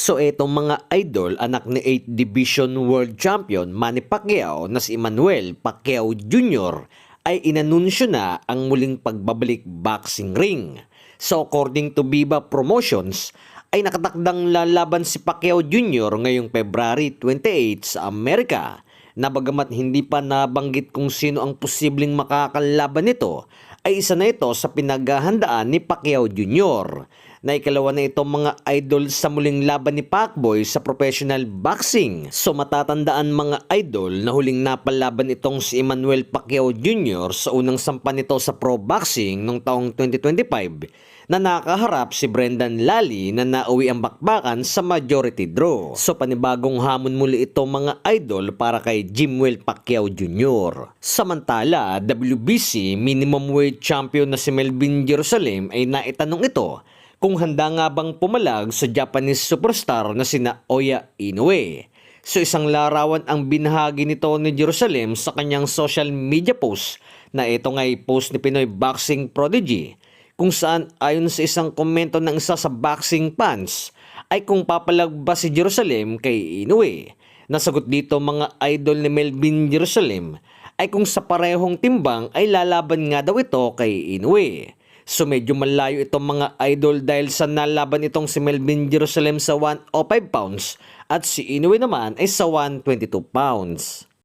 So etong mga idol, anak ni 8th Division World Champion Manny Pacquiao na si Emmanuel Pacquiao Jr. ay inanunsyo na ang muling pagbabalik boxing ring. So according to Viva Promotions, ay nakatakdang lalaban si Pacquiao Jr. ngayong February 28 sa Amerika. Na bagamat hindi pa nabanggit kung sino ang posibleng makakalaban nito, ay isa na ito sa pinaghahandaan ni Pacquiao Jr. na ikalawa na itong mga idol sa muling laban ni Pacboy sa professional boxing. So matatandaan mga idol na huling napalaban itong si Emmanuel Pacquiao Jr. sa unang sampa nito sa pro boxing noong taong 2025 na nakaharap si Brendan Lally na nauwi ang bakbakan sa majority draw. So panibagong hamon muli ito mga idol para kay Jimwell Pacquiao Jr. Samantala, WBC minimum weight champion na si Melvin Jerusalem ay naitanong ito kung handa nga bang pumalag sa Japanese superstar na sina Oya Inoue. So isang larawan ang binahagi nito ni Jerusalem sa kanyang social media post na ito nga'y post ni Pinoy Boxing Prodigy, kung saan ayon sa isang komento ng isa sa boxing fans ay kung papalag ba si Jerusalem kay Inoue. Nasagot dito mga idol ni Melvin Jerusalem ay kung sa parehong timbang ay lalaban nga daw ito kay Inoue. So medyo malayo itong mga idol dahil sa nalaban itong si Melvin Jerusalem sa 105 pounds at si Inoue naman ay sa 122 pounds.